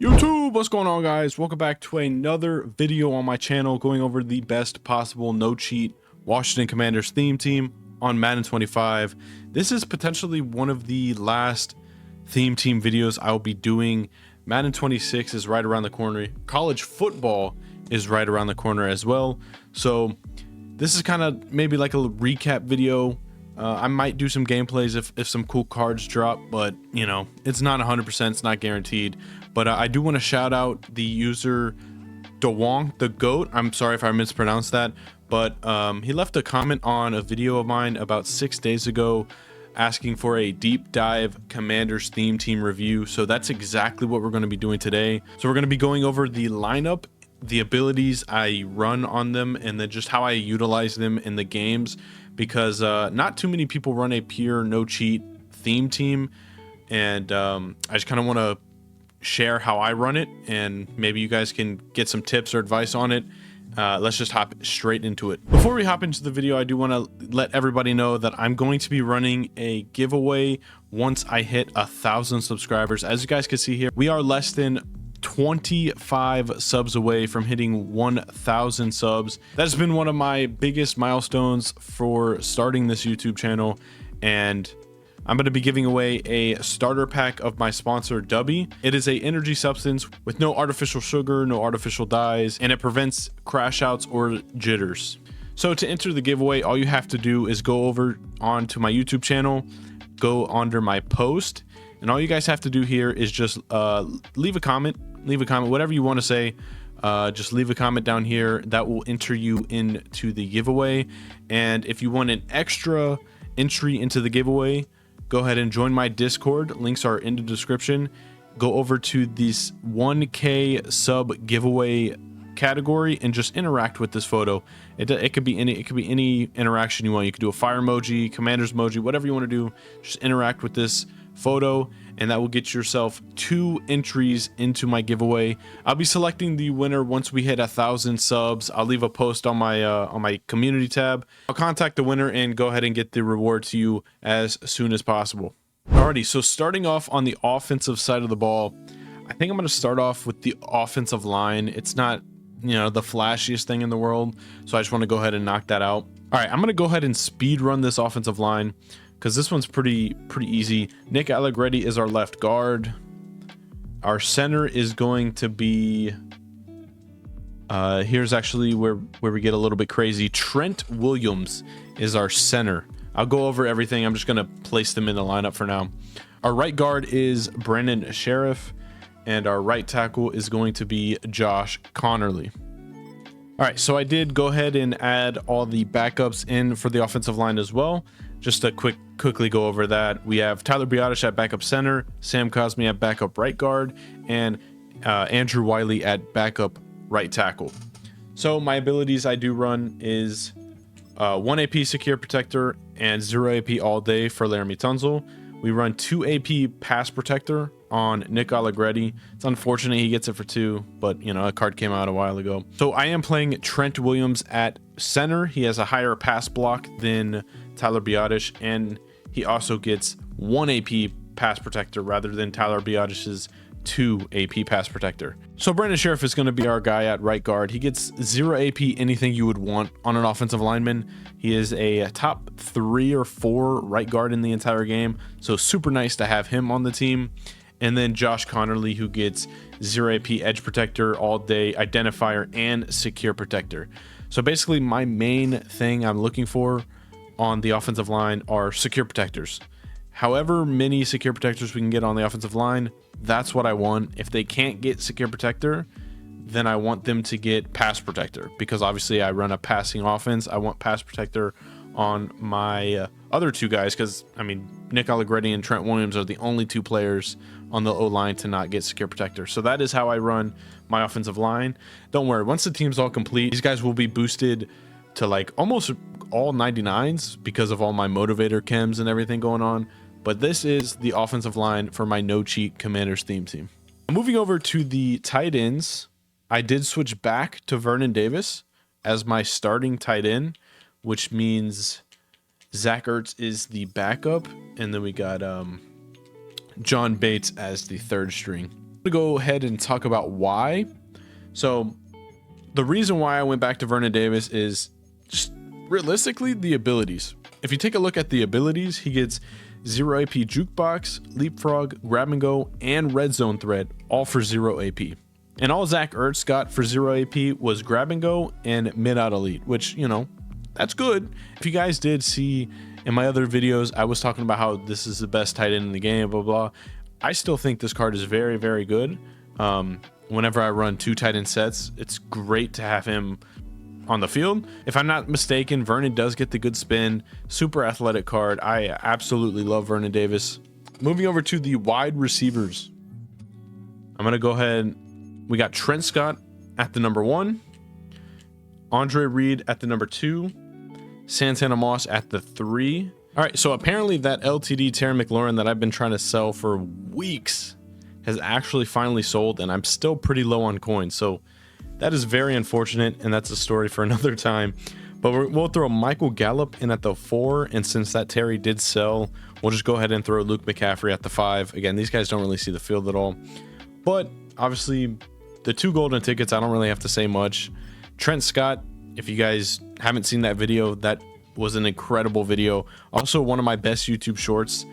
YouTube, what's going on, guys? Welcome back to another video on my channel going over the best possible no cheat Washington Commanders theme team on Madden 25. This is potentially one of the last theme team videos I'll be doing. Madden 26 is right around the corner. College football is right around the corner as well. So this is kind of maybe like a recap video. I might do some gameplays if some cool cards drop, but you know, it's not 100%, it's not guaranteed. But I do want to shout out the user DeWong, the GOAT. I'm sorry if I mispronounced that, but he left a comment on a video of mine about 6 days ago asking for a deep dive Commanders theme team review. So that's exactly what we're going to be doing today. So we're going to be going over the lineup, the abilities I run on them, and then just how I utilize them in the games, because not too many people run a pure no cheat theme team, and I just kind of want to share how I run it, and maybe you guys can get some tips or advice on it. Let's just hop straight into it. Before we hop into the video, I do want to let everybody know that I'm going to be running a giveaway once I hit 1,000 subscribers. As you guys can see here, we are less than 25 subs away from hitting 1,000 subs. That's been one of my biggest milestones for starting this YouTube channel, and I'm going to be giving away a starter pack of my sponsor Dubby. It is a energy substance with no artificial sugar, no artificial dyes, and it prevents crash outs or jitters. So to enter the giveaway, all you have to do is go over onto my YouTube channel, go under my post, and all you guys have to do here is just leave a comment, whatever you want to say. Just leave a comment down here that will enter you into the giveaway. And if you want an extra entry into the giveaway, go ahead and join my Discord. Links are in the description. Go over to this 1K sub giveaway category and just interact with this photo. It could be any interaction you want. You could do a fire emoji, Commanders emoji, whatever you want to do. Just interact with this photo, and that will get yourself 2 entries into my giveaway. I'll be selecting the winner once we hit 1,000 subs. I'll leave a post on my community tab. I'll contact the winner and go ahead and get the reward to you as soon as possible. Alrighty, so starting off on the offensive side of the ball, I think I'm going to start off with the offensive line. It's not, you know, the flashiest thing in the world, so I just want to go ahead and knock that out. All right, I'm going to go ahead and speed run this offensive line, because this one's pretty easy. Nick Allegretti is our left guard. Our center is going to be, here's actually where we get a little bit crazy. Trent Williams is our center. I'll go over everything. I'm just going to place them in the lineup for now. Our right guard is Brandon Sheriff, and our right tackle is going to be Josh Connerly. All right, so I did go ahead and add all the backups in for the offensive line as well. Just to quickly go over that, we have Tyler Biadasz at backup center, Sam Cosmi at backup right guard, and Andrew Wiley at backup right tackle. So my abilities I do run is 1 AP secure protector and 0 AP all day for Laramie Tunzel. We run 2 AP pass protector on Nick Allegretti. It's unfortunate he gets it for 2, but you know, a card came out a while ago. So I am playing Trent Williams at center. He has a higher pass block than Tyler Biadasz, and he also gets 1 AP pass protector rather than Tyler Biadasz's 2 AP pass protector. So Brandon Sheriff is going to be our guy at right guard. He gets 0 AP anything you would want on an offensive lineman. He is a top 3 or 4 right guard in the entire game, so super nice to have him on the team. And then Josh Connerly, who gets 0 AP edge protector all day, identifier, and secure protector. So basically my main thing I'm looking for on the offensive line are secure protectors. However many secure protectors we can get on the offensive line, that's what I want. If they can't get secure protector, then I want them to get pass protector, because obviously I run a passing offense. I want pass protector on my other 2 guys, because I mean, Nick Allegretti and Trent Williams are the only 2 players on the O-line to not get secure protector. So that is how I run my offensive line. Don't worry, once the team's all complete, these guys will be boosted to like almost all 99s because of all my motivator chems and everything going on. But this is the offensive line for my no cheat Commanders theme team. Moving over to the tight ends, I did switch back to Vernon Davis as my starting tight end, which means Zach Ertz is the backup, and then we got John Bates as the 3rd string. To go ahead and talk about why. So the reason why I went back to Vernon Davis is just realistically the abilities. If you take a look at the abilities, he gets 0 AP jukebox, leapfrog, grab and go, and red zone threat, all for 0 AP. And all Zach Ertz got for 0 AP was grab and go and mid out elite, which, you know, that's good. If you guys did see in my other videos, I was talking about how this is the best tight end in the game, blah, blah. I still think this card is very, very good. Whenever I run 2 tight end sets, it's great to have him on the field. If I'm not mistaken, Vernon does get the good spin. Super athletic card. I absolutely love Vernon Davis. Moving over to the wide receivers. I'm going to go ahead. We got Trent Scott at the number 1. Andre Reed at the number 2. Santana Moss at the 3. All right, so apparently that LTD Terry McLaurin that I've been trying to sell for weeks has actually finally sold, and I'm still pretty low on coins. So that is very unfortunate, and that's a story for another time. But we'll throw Michael Gallup in at the 4, and since that Terry did sell, we'll just go ahead and throw Luke McCaffrey at the 5. Again, these guys don't really see the field at all. But obviously, the 2 golden tickets, I don't really have to say much. Trent Scott, if you guys haven't seen that video, that was an incredible video. Also, one of my best YouTube shorts.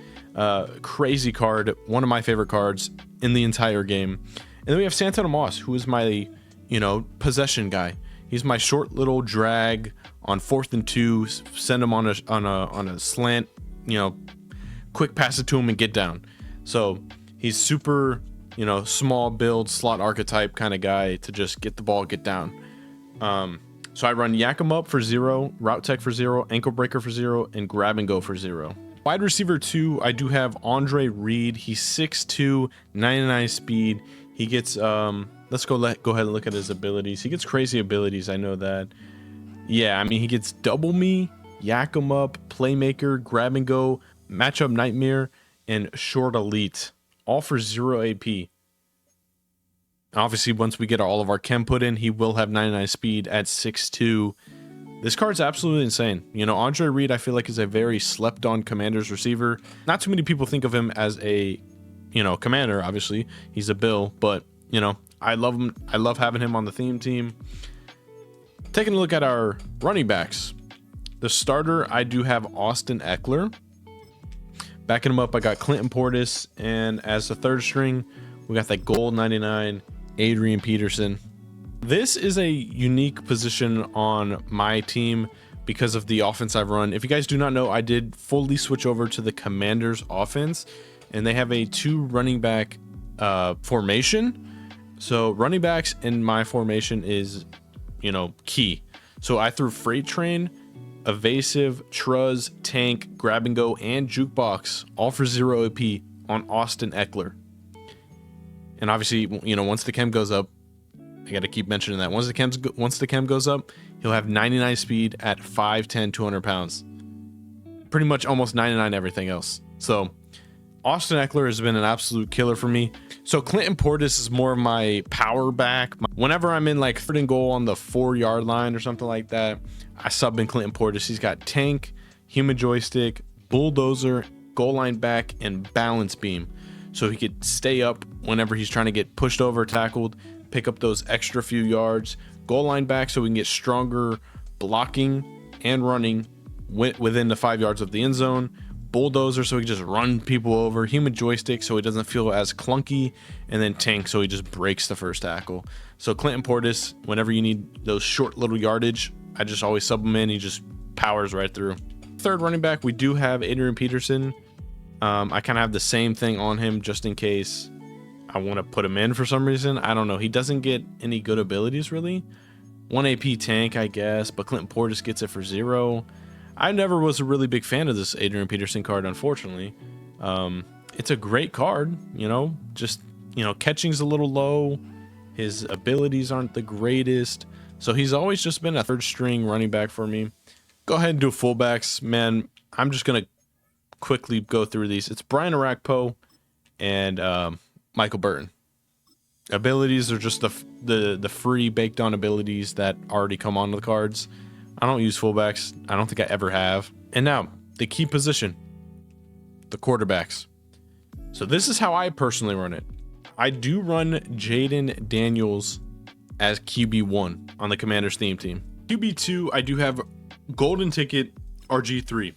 Crazy card, one of my favorite cards in the entire game. And then we have Santana Moss, who is my, you know, possession guy. He's my short little drag on 4th and 2, send him on a slant, you know, quick pass it to him and get down. So he's super, you know, small build, slot archetype kind of guy to just get the ball, get down. So I run Yak 'em Up for 0, Route Tech for 0, Ankle Breaker for 0, and Grab and Go for 0. Wide receiver 2, I do have Andre Reed. He's 6'2", 99 speed. He gets, let's go ahead and look at his abilities. He gets crazy abilities, I know that. Yeah, I mean, he gets Double Me, Yak 'em Up, Playmaker, Grab and Go, Matchup Nightmare, and Short Elite, all for 0 AP. Obviously, once we get all of our chem put in, he will have 99 speed at 6'2". This card's absolutely insane. You know, Andre Reed, I feel like, is a very slept-on Commanders receiver. Not too many people think of him as a, you know, Commander. Obviously, he's a Bill, but, you know, I love him. I love having him on the theme team. Taking a look at our running backs. The starter, I do have Austin Eckler. Backing him up, I got Clinton Portis. And as the 3rd string, we got that gold 99, Adrian Peterson. This is a unique position on my team because of the offense I've run. If you guys do not know, I did fully switch over to the Commanders offense, and they have a 2 running back formation. So running backs in my formation is, you know, key. So I threw Freight Train, Evasive, Truz, Tank, Grab and Go, and Jukebox, all for 0 AP on Austin Eckler. And obviously, you know, once the chem goes up, I got to keep mentioning that. Once the chem goes up, he'll have 99 speed at 5'10", 200 pounds. Pretty much almost 99 everything else. So Austin Eckler has been an absolute killer for me. So Clinton Portis is more of my power back. Whenever I'm in like 3rd and goal on the 4-yard line or something like that, I sub in Clinton Portis. He's got Tank, Human Joystick, Bulldozer, Goal Line Back, and Balance Beam. So he could stay up whenever he's trying to get pushed over, tackled, pick up those extra few yards. Goal line back so we can get stronger blocking and running within the 5 yards of the end zone. Bulldozer so he can just run people over. Human Joystick so he doesn't feel as clunky. And then Tank so he just breaks the first tackle. So Clinton Portis, whenever you need those short little yardage, I just always sub him in. He just powers right through. 3rd running back, we do have Adrian Peterson. I kind of have the same thing on him just in case I want to put him in for some reason. I don't know. He doesn't get any good abilities, really. 1 AP Tank, I guess, but Clinton Portis gets it for 0. I never was a really big fan of this Adrian Peterson card, unfortunately. It's a great card, you know. Just, you know, catching's a little low. His abilities aren't the greatest. So he's always just been a 3rd string running back for me. Go ahead and do fullbacks. Man, I'm just going to quickly go through these. It's Brian Arakpo and Michael Burton. Abilities are just the free baked on abilities that already come onto the cards. I don't use fullbacks. I don't think I ever have. And now the key position, the quarterbacks. So this is how I personally run it. I do run Jaden Daniels as QB1 on the Commanders theme team. QB2, I do have Golden Ticket RG3.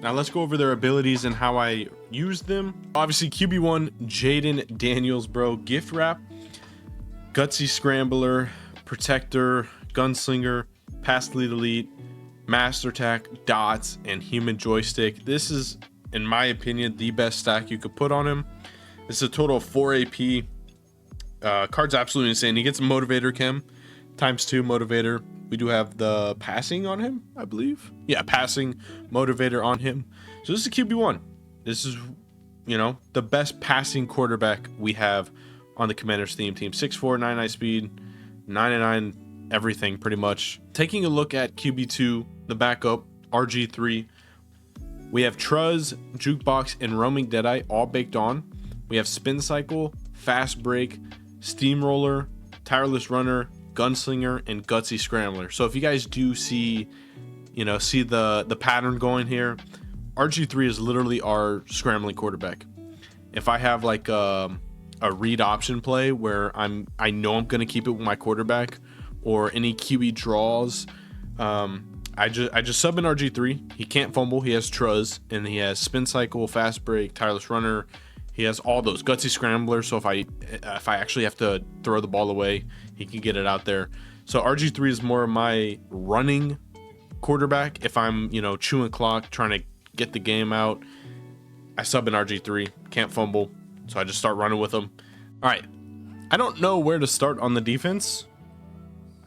Now let's go over their abilities and how I use them. Obviously QB1, Jaden Daniels, bro. Gift wrap, gutsy scrambler, protector, gunslinger, pass lead elite, master attack, dots, and human joystick. This is, in my opinion, the best stack you could put on him. It's a total of 4 AP. Card's absolutely insane. He gets motivator chem, ×2 motivator. We do have the passing on him, I believe. Yeah, passing motivator on him. So this is a QB1. This is, you know, the best passing quarterback we have on the Commanders theme team. 6'4", 99 speed, 99 everything pretty much. Taking a look at QB2, the backup, RG3. We have Truz, Jukebox, and Roaming Deadeye all baked on. We have Spin Cycle, Fast Break, Steamroller, Tireless Runner, Gunslinger, and Gutsy Scrambler. So if you guys do see, you know, see the pattern going here, RG3 is literally our scrambling quarterback. If I have like a read option play where I know I'm gonna keep it with my quarterback, or any QB draws, I just sub in RG3. He can't fumble. He has Truz, and he has Spin Cycle, Fast Break, Tireless Runner. He has all those Gutsy Scrambler, so if I actually have to throw the ball away, he can get it out there. So RG3 is more of my running quarterback. If I'm, you know, chewing clock, trying to get the game out, I sub in RG3. Can't fumble, so I just start running with him. All right, I don't know where to start on the defense.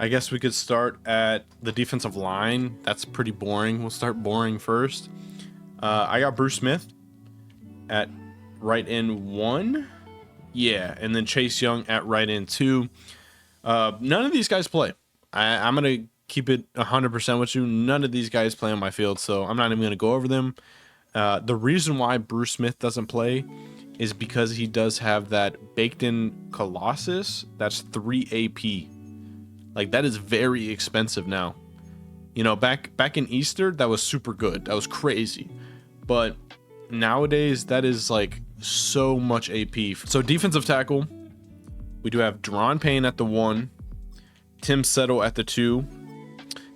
I guess we could start at the defensive line. That's pretty boring. We'll start boring first. I got Bruce Smith at right end 1. Yeah, and then Chase Young at right end 2. None of these guys play. I'm going to keep it 100% with you. None of these guys play on my field, so I'm not even going to go over them. The reason why Bruce Smith doesn't play is because he does have that baked in Colossus. That's 3 AP. Like, that is very expensive now. You know, back in Easter, that was super good. That was crazy. But nowadays, that is like so much AP. So defensive tackle, we do have Deron Payne at the 1, Tim Settle at the 2.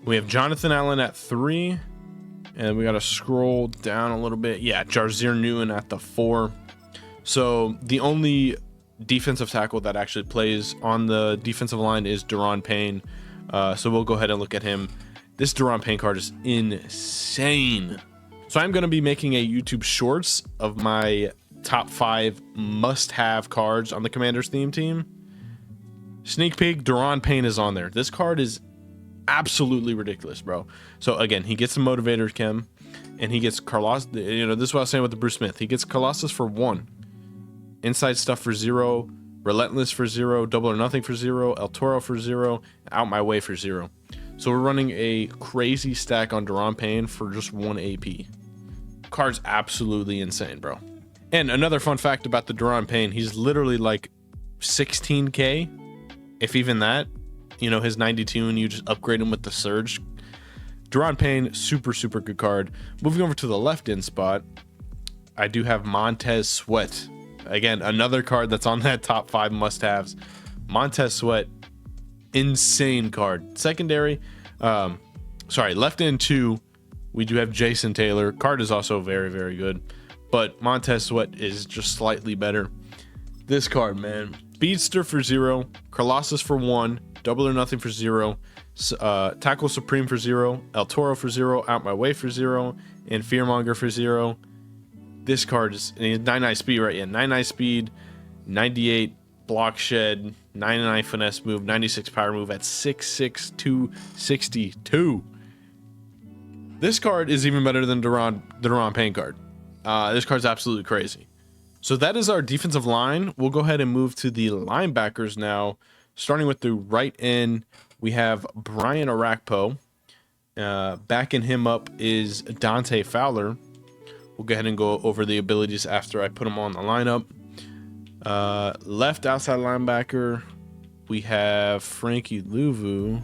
We have Jonathan Allen at 3, and we got to scroll down a little bit. Yeah, Jarzir Newton at the 4. So the only defensive tackle that actually plays on the defensive line is Deron Payne. So we'll go ahead and look at him. This Deron Payne card is insane. So I'm going to be making a YouTube shorts of my top 5 must-have cards on the Commanders theme team. Sneak peek, Deron Payne is on there. This card is absolutely ridiculous, bro. So again, he gets the motivator chem, and he gets Carlos. You know, this is what I was saying with the Bruce Smith. He gets Colossus for 1. Inside Stuff for 0, Relentless for 0, Double or Nothing for 0, El Toro for 0, Out My Way for 0. So we're running a crazy stack on Deron Payne for just 1 AP. Card's absolutely insane, bro. And another fun fact about the Deron Payne, he's literally like 16K, if even that. You know, his 92, and you just upgrade him with the Surge. Deron Payne, super, super good card. Moving over to the left end spot, I do have Montez Sweat. Again, another card that's on that top 5 must-haves. Montez Sweat, insane card. Secondary, left end 2, we do have Jason Taylor. Card is also very, very good, but Montez Sweat is just slightly better. This card, man. Speedster for 0, Colossus for 1, Double or Nothing for 0, Tackle Supreme for 0, El Toro for 0, Out My Way for 0, and Fearmonger for 0. This card is 99 speed, right? Yeah, 99 speed, 98 block shed, 99 finesse move, 96 power move at 6'6", 262. This card is even better than the Deron Payne card. This card's absolutely crazy. So that is our defensive line. We'll go ahead and move to the linebackers now. Starting with the right end, we have Brian Arakpo. Backing him up is Dante Fowler. We'll go ahead and go over the abilities after I put them on the lineup. Left outside linebacker, we have Frankie Louvu.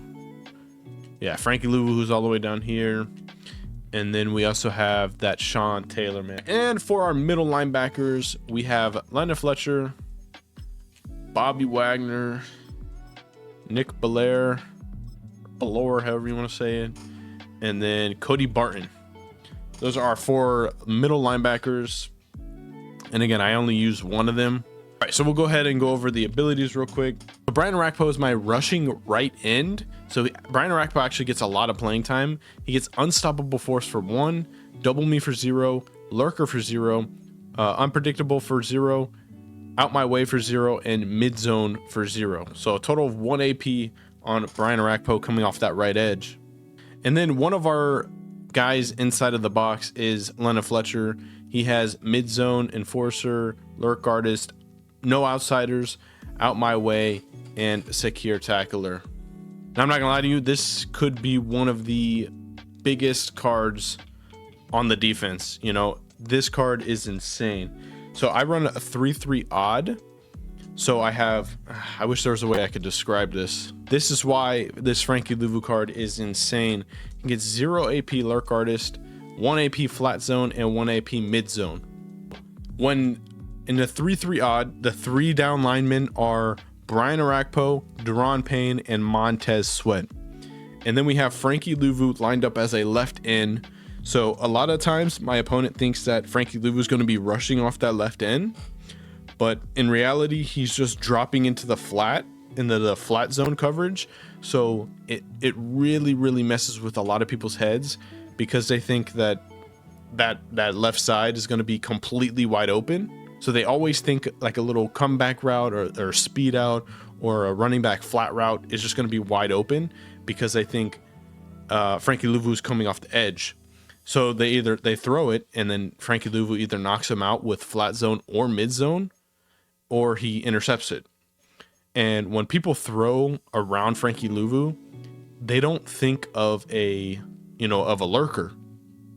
Yeah, Frankie Louvu, who's all the way down here. And then we also have that Sean Taylor, man. And for our middle linebackers, we have Landon Fletcher, Bobby Wagner, Nick Belair, however you want to say it, and then Cody Barton. Those are our 4 middle linebackers. And again, I only use one of them. All right, so we'll go ahead and go over the abilities real quick. So Brian Arakpo is my rushing right end. So Brian Arakpo actually gets a lot of playing time. He gets unstoppable force for 1, double me for 0, lurker for 0, unpredictable for 0, out my way for 0, and mid zone for 0. So a total of 1 AP on Brian Arakpo coming off that right edge. And then one of our guys inside of the box is Lennon Fletcher. He has mid zone, enforcer, lurk artist, no outsiders, out my way, and secure tackler. Now, I'm not gonna lie to you, this could be one of the biggest cards on the defense. You know, this card is insane. So I run a 3-3 odd. So I wish there was a way I could describe this. This is why this Frankie Louvu card is insane. He gets 0 AP lurk artist, 1 AP flat zone, and 1 AP mid zone. When in the 3-3 odd, the 3 down linemen are Brian Arakpo, Deron Payne, and Montez Sweat. And then we have Frankie Louvu lined up as a left end. So a lot of times my opponent thinks that Frankie Louvu is going to be rushing off that left end, but in reality, he's just dropping into the flat, in the flat zone coverage. So it really messes with a lot of people's heads because they think that left side is going to be completely wide open. So they always think like a little comeback route or speed out or a running back flat route is just going to be wide open because they think Frankie Louvu is coming off the edge. So they throw it and then Frankie Louvu either knocks him out with flat zone or mid zone, or he intercepts it. And when people throw around Frankie Louvu, they don't think of a lurker.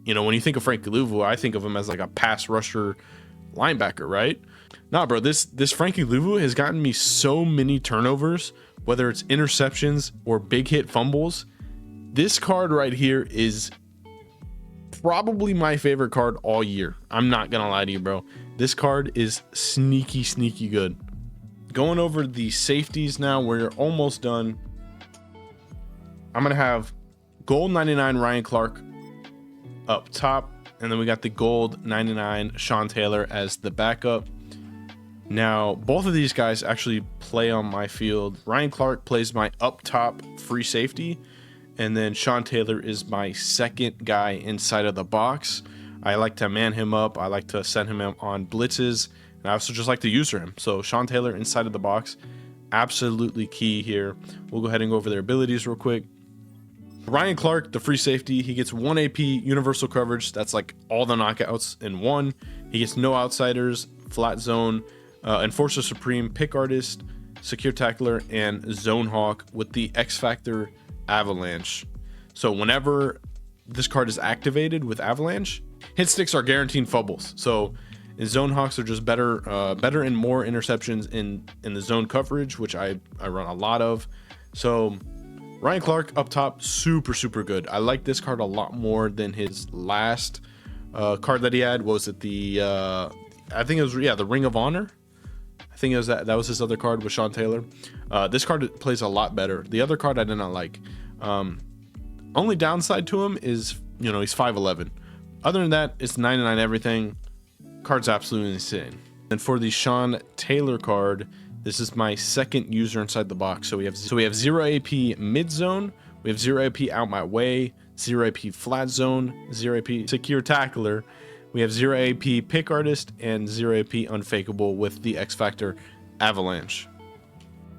You know, when you think of Frankie Louvu, I think of him as like a pass rusher linebacker, right? Nah, bro, this Frankie Louvu has gotten me so many turnovers, whether it's interceptions or big hit fumbles. This card right here is probably my favorite card all year. I'm not gonna lie to you, bro. This card is sneaky good. Going over the safeties now, we're almost done. I'm gonna have gold 99 Ryan Clark up top, and then we got the gold 99 Sean Taylor as the backup. Now, both of these guys actually play on my field. Ryan Clark plays my up top free safety, and then Sean Taylor is my second guy inside of the box. I like to man him up. I like to send him on blitzes, and I also just like to user him. So Sean Taylor inside of the box, absolutely key here. We'll go ahead and go over their abilities real quick. Ryan Clark, the free safety, he gets 1 AP universal coverage. That's like all the knockouts in one. He gets no outsiders, flat zone, enforcer supreme, pick artist, secure tackler, and zone hawk with the X Factor avalanche. So whenever this card is activated with avalanche, hit sticks are guaranteed fumbles. So zone hawks are just better and more interceptions in the zone coverage, which I run a lot of. So Ryan Clark up top, super good. I like this card a lot more than his last card that he had. Was it the I think it was, yeah, the Ring of Honor. I think it was that was his other card with Sean Taylor. This card plays a lot better. The other card I did not like. Only downside to him is, you know, he's 5'11". Other than that, it's 99 everything. Card's absolutely insane. And for the Sean Taylor card, this is my second user inside the box. So we have 0 AP mid zone, we have 0 AP out my way, 0 AP flat zone, 0 AP secure tackler, we have 0 AP pick artist, and 0 AP unfakeable with the X Factor avalanche.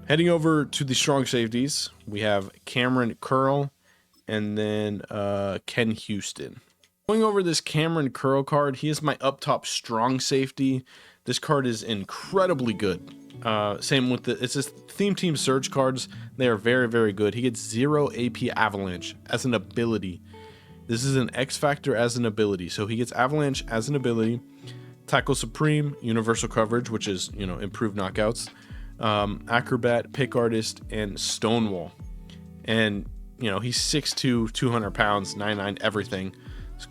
Heading over to the strong safeties, we have Cameron Curl and then Ken Houston. Going over this Cameron Curl card, he is my up top strong safety. This card is incredibly good. Same with it's just theme team surge cards. They are very good. He gets 0 AP avalanche as an ability. This is an X Factor as an ability. So he gets avalanche as an ability, tackle supreme, universal coverage, which is, you know, improved knockouts, acrobat, pick artist, and stonewall. And, you know, he's 6'2", 200 pounds, 99 everything. This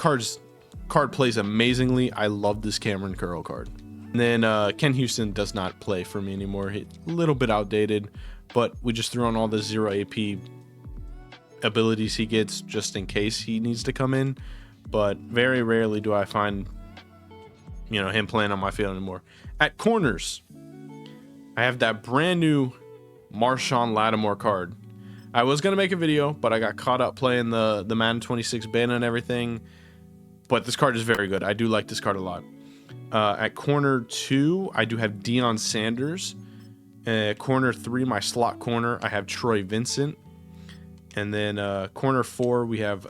card plays amazingly. I love this Cameron Curl card. And then Ken Houston does not play for me anymore. He's a little bit outdated, but we just threw on all the 0 AP abilities he gets just in case he needs to come in. But very rarely do I find, you know, him playing on my field anymore. At corners, I have that brand new Marshawn Lattimore card. I was gonna make a video, but I got caught up playing the Madden 26 beta and everything. But this card is very good. I do like this card a lot. At corner 2, I do have Deion Sanders. Corner 3, my slot corner, I have Troy Vincent. And then corner 4, we have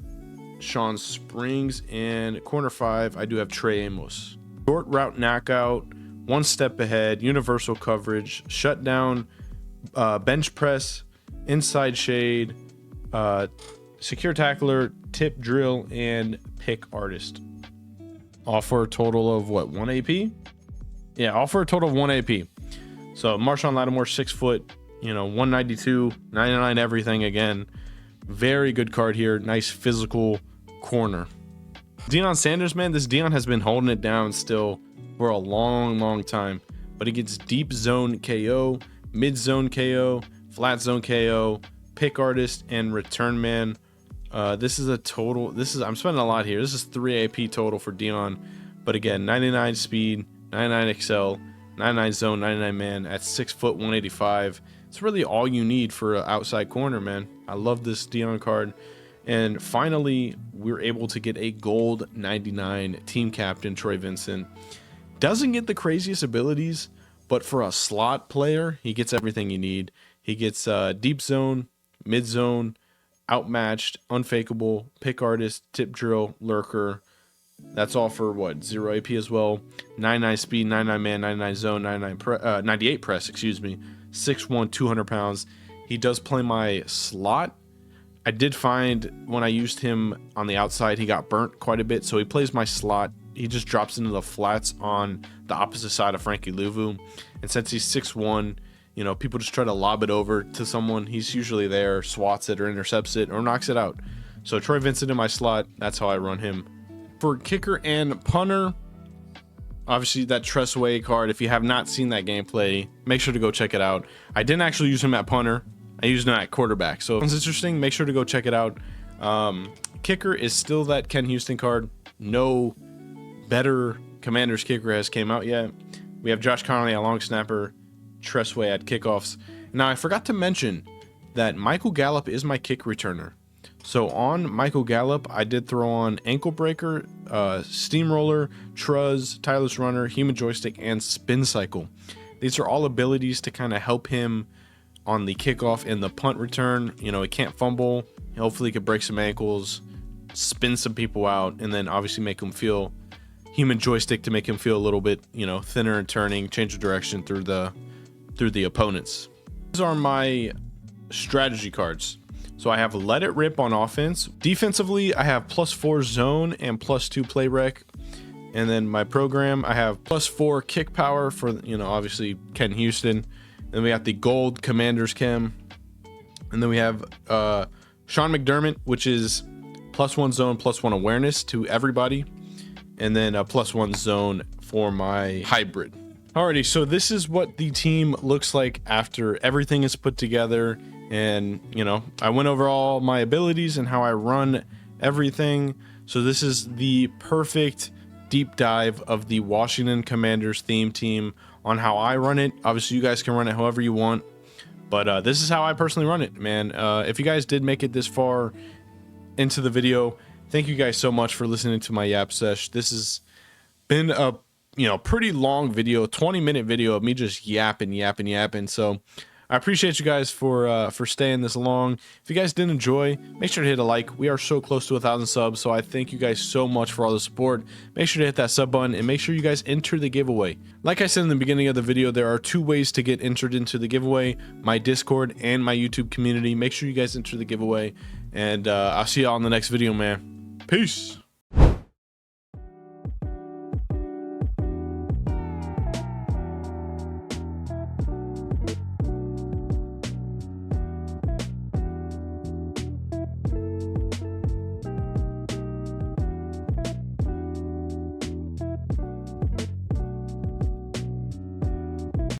Sean Springs. And corner 5, I do have Trey Amos. Short route knockout, one step ahead, universal coverage, shutdown, bench press, inside shade, secure tackler, tip drill, and pick artist. All for a total of what, 1 AP? Yeah, all for a total of 1 AP. So Marshawn Lattimore, 6 foot, you know, 192, 99 everything again. Very good card here. Nice physical corner. Deion Sanders, man, this Deion has been holding it down still for a long time. But he gets deep zone KO, mid zone KO, flat zone KO, pick artist, and return man. This is a total. I'm spending a lot here. This is 3 AP total for Deion. But again, 99 speed, 99 XL, 99 zone, 99 man at 6 foot 185. It's really all you need for an outside corner, man. I love this Deion card. And finally, we're able to get a gold 99 team captain, Troy Vincent. Doesn't get the craziest abilities, but for a slot player, he gets everything you need. He gets deep zone, mid zone, outmatched, unfakeable, pick artist, tip drill, lurker. That's all for what, 0 AP as well. 99 speed, 99 man, 99 zone, 98 press, excuse me. 6'1", 200 pounds. He does play my slot. I did find when I used him on the outside, he got burnt quite a bit. So he plays my slot. He just drops into the flats on the opposite side of Frankie Louvu. And since he's 6'1", you know, people just try to lob it over to someone. He's usually there, swats it or intercepts it or knocks it out. So Troy Vincent in my slot, that's how I run him. For kicker and punter, obviously that Tressway card, if you have not seen that gameplay, make sure to go check it out. I didn't actually use him at punter. I used him at quarterback. So if it's interesting, make sure to go check it out. Kicker is still that Ken Houston card. No better Commanders kicker has came out yet. We have Josh Connolly at long snapper, Tressway at kickoffs. Now, I forgot to mention that Michael Gallup is my kick returner. So on Michael Gallup, I did throw on ankle breaker, steamroller, truz, tireless runner, human joystick, and spin cycle. These are all abilities to kind of help him on the kickoff and the punt return. You know, he can't fumble. Hopefully he could break some ankles, spin some people out, and then obviously make him feel human joystick to make him feel a little bit, you know, thinner and turning, change of direction through the opponents. These are my strategy cards. So I have let it rip on offense. Defensively, I have +4 zone and +2 play rec. And then my program, I have +4 kick power for, you know, obviously Ken Houston. Then we have the gold Commanders chem. And then we have Sean McDermott, which is +1 zone, +1 awareness to everybody. And then a +1 zone for my hybrid. Alrighty, so this is what the team looks like after everything is put together. And, you know, I went over all my abilities and how I run everything. So this is the perfect deep dive of the Washington Commanders theme team on how I run it. Obviously, you guys can run it however you want. But this is how I personally run it, man. If you guys did make it this far into the video, thank you guys so much for listening to my yap sesh. This has been a, you know, pretty long video, 20-minute video of me just yapping. So I appreciate you guys for staying this long. If you guys did enjoy, make sure to hit a like. We are so close to 1,000 subs, so I thank you guys so much for all the support. Make sure to hit that sub button and make sure you guys enter the giveaway. Like I said in the beginning of the video, there are 2 ways to get entered into the giveaway: my Discord and my YouTube community. Make sure you guys enter the giveaway, and I'll see y'all in the next video, man. Peace.